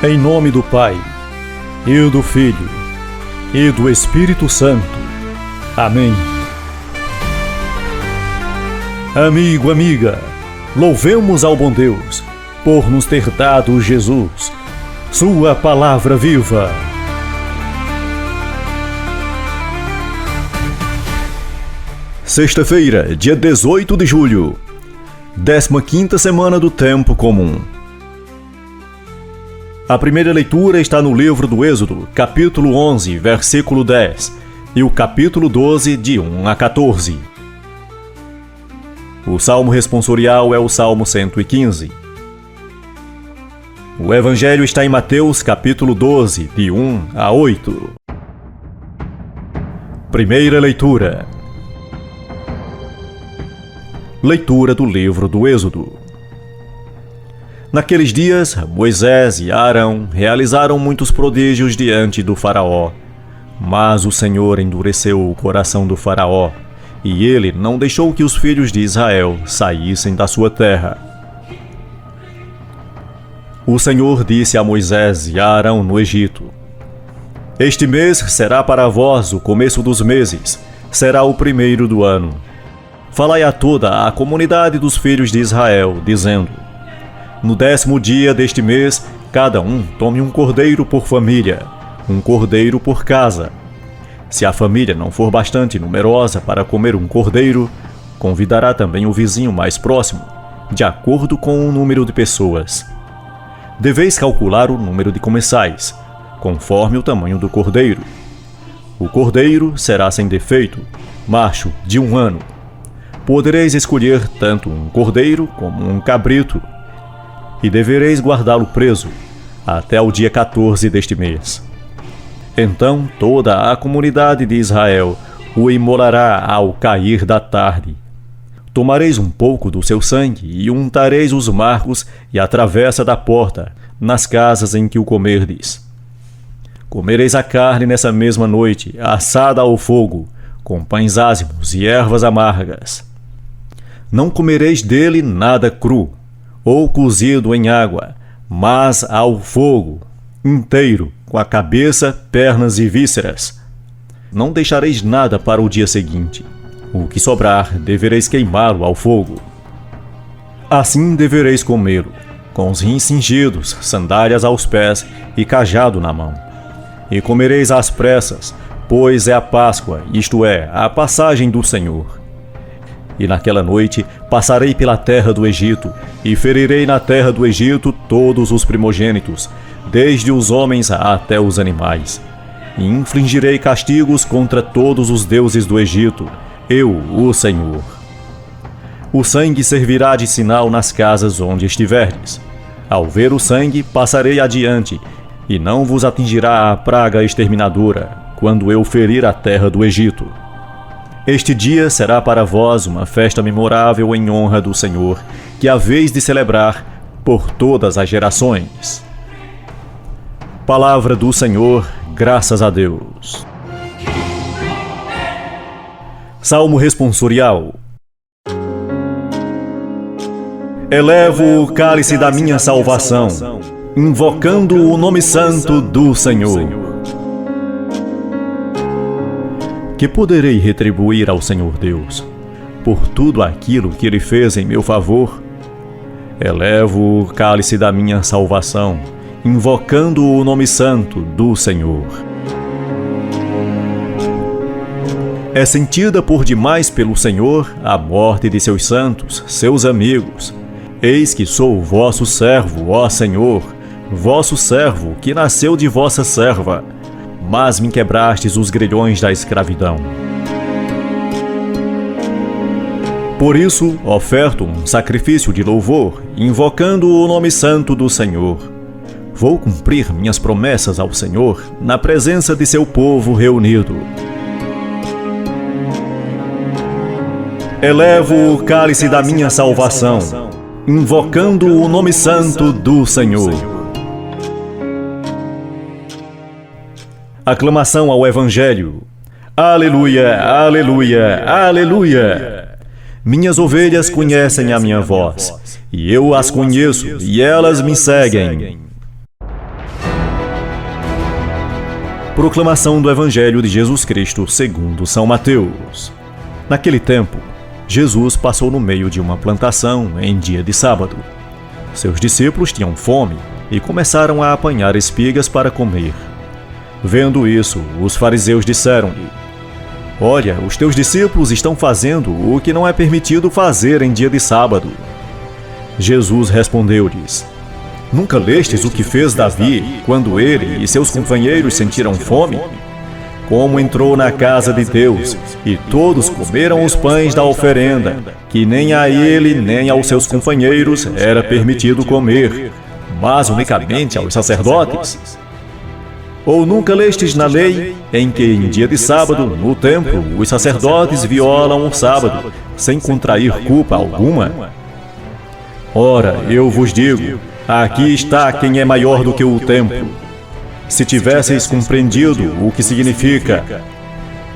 Em nome do Pai, e do Filho, e do Espírito Santo. Amém. Amigo, amiga, louvemos ao bom Deus por nos ter dado Jesus, sua palavra viva. Sexta-feira, dia 18 de julho, 15ª semana do Tempo Comum. A primeira leitura está no livro do Êxodo, capítulo 11, versículo 10, e o capítulo 12, de 1 a 14. O salmo responsorial é o Salmo 115. O Evangelho está em Mateus, capítulo 12, de 1 a 8. Primeira leitura. Leitura do livro do Êxodo. Naqueles dias, Moisés e Arão realizaram muitos prodígios diante do faraó. Mas o Senhor endureceu o coração do faraó, e ele não deixou que os filhos de Israel saíssem da sua terra. O Senhor disse a Moisés e a Arão no Egito: Este mês será para vós o começo dos meses, será o primeiro do ano. Falai a toda a comunidade dos filhos de Israel, dizendo: No 10º dia deste mês, cada um tome um cordeiro por família, um cordeiro por casa. Se a família não for bastante numerosa para comer um cordeiro, convidará também o vizinho mais próximo, de acordo com o número de pessoas. Deveis calcular o número de comensais, conforme o tamanho do cordeiro. O cordeiro será sem defeito, macho, de 1 ano. Podereis escolher tanto um cordeiro como um cabrito, e devereis guardá-lo preso até o dia 14 deste mês. Então toda a comunidade de Israel o imolará ao cair da tarde. Tomareis um pouco do seu sangue e untareis os marcos e a travessa da porta, nas casas em que o comerdes. Comereis a carne nessa mesma noite, assada ao fogo, com pães ázimos e ervas amargas. Não comereis dele nada cru, ou cozido em água, mas ao fogo, inteiro, com a cabeça, pernas e vísceras. Não deixareis nada para o dia seguinte. O que sobrar, devereis queimá-lo ao fogo. Assim devereis comê-lo, com os rins cingidos, sandálias aos pés e cajado na mão. E comereis às pressas, pois é a Páscoa, isto é, a passagem do Senhor. E naquela noite passarei pela terra do Egito, e ferirei na terra do Egito todos os primogênitos, desde os homens até os animais. E infligirei castigos contra todos os deuses do Egito, eu, o Senhor. O sangue servirá de sinal nas casas onde estiverdes. Ao ver o sangue, passarei adiante, e não vos atingirá a praga exterminadora, quando eu ferir a terra do Egito. Este dia será para vós uma festa memorável em honra do Senhor, que haveis de celebrar por todas as gerações. Palavra do Senhor, graças a Deus. Salmo responsorial. Elevo o cálice da minha salvação, invocando o nome santo do Senhor. Que poderei retribuir ao Senhor Deus por tudo aquilo que Ele fez em meu favor? Elevo o cálice da minha salvação, invocando o nome santo do Senhor. É sentida por demais pelo Senhor a morte de seus santos, seus amigos. Eis que sou vosso servo, ó Senhor, vosso servo que nasceu de vossa serva, mas me quebrastes os grilhões da escravidão. Por isso, oferto um sacrifício de louvor, invocando o nome santo do Senhor. Vou cumprir minhas promessas ao Senhor, na presença de seu povo reunido. Elevo o cálice da minha salvação, invocando o nome santo do Senhor. Aclamação ao Evangelho. Aleluia, aleluia, aleluia. Minhas ovelhas conhecem a minha voz, e eu as conheço, e elas me seguem. Proclamação do Evangelho de Jesus Cristo segundo São Mateus. Naquele tempo, Jesus passou no meio de uma plantação em dia de sábado. Seus discípulos tinham fome e começaram a apanhar espigas para comer. Vendo isso, os fariseus disseram-lhe: Olha, os teus discípulos estão fazendo o que não é permitido fazer em dia de sábado. Jesus respondeu-lhes: Nunca lestes o que fez Davi, quando ele e seus companheiros sentiram fome? Como entrou na casa de Deus, e todos comeram os pães da oferenda, que nem a ele nem aos seus companheiros era permitido comer, mas unicamente aos sacerdotes? Ou nunca lestes na lei, em que em dia de sábado, no templo, os sacerdotes violam o sábado, sem contrair culpa alguma? Ora, eu vos digo, aqui está quem é maior do que o templo. Se tivesseis compreendido o que significa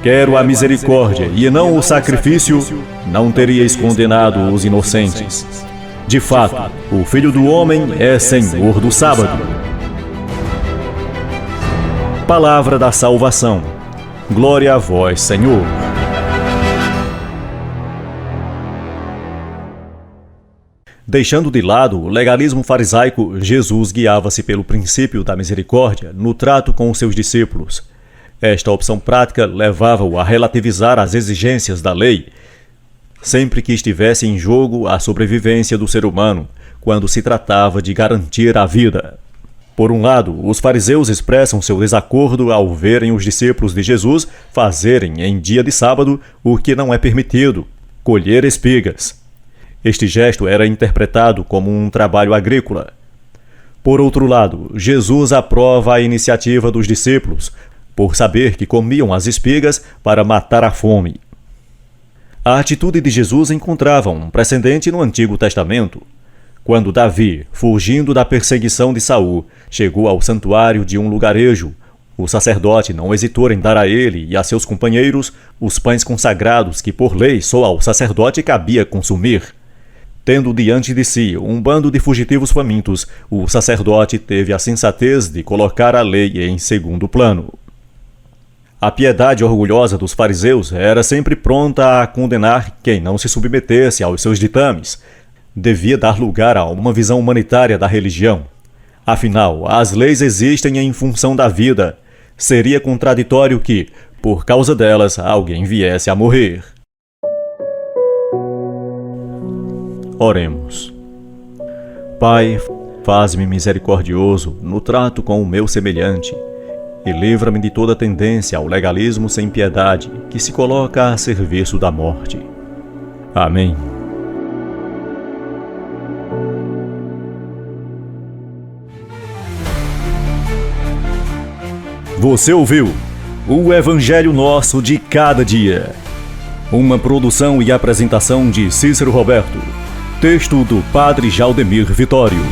quero a misericórdia e não o sacrifício, não teríeis condenado os inocentes. De fato, o Filho do Homem é Senhor do sábado. Palavra da salvação. Glória a vós, Senhor. Deixando de lado o legalismo farisaico, Jesus guiava-se pelo princípio da misericórdia no trato com os seus discípulos. Esta opção prática levava-o a relativizar as exigências da lei, sempre que estivesse em jogo a sobrevivência do ser humano, quando se tratava de garantir a vida. Por um lado, os fariseus expressam seu desacordo ao verem os discípulos de Jesus fazerem em dia de sábado o que não é permitido, colher espigas. Este gesto era interpretado como um trabalho agrícola. Por outro lado, Jesus aprova a iniciativa dos discípulos, por saber que comiam as espigas para matar a fome. A atitude de Jesus encontrava um precedente no Antigo Testamento. Quando Davi, fugindo da perseguição de Saul, chegou ao santuário de um lugarejo, o sacerdote não hesitou em dar a ele e a seus companheiros os pães consagrados que por lei só ao sacerdote cabia consumir. Tendo diante de si um bando de fugitivos famintos, o sacerdote teve a sensatez de colocar a lei em segundo plano. A piedade orgulhosa dos fariseus era sempre pronta a condenar quem não se submetesse aos seus ditames. Devia dar lugar a uma visão humanitária da religião. Afinal, as leis existem em função da vida. Seria contraditório que, por causa delas, alguém viesse a morrer. Oremos. Pai, faz-me misericordioso no trato com o meu semelhante e livra-me de toda tendência ao legalismo sem piedade que se coloca a serviço da morte. Amém. Você ouviu o Evangelho Nosso de Cada Dia. Uma produção e apresentação de Cícero Roberto. Texto do Padre Jaldemir Vitório.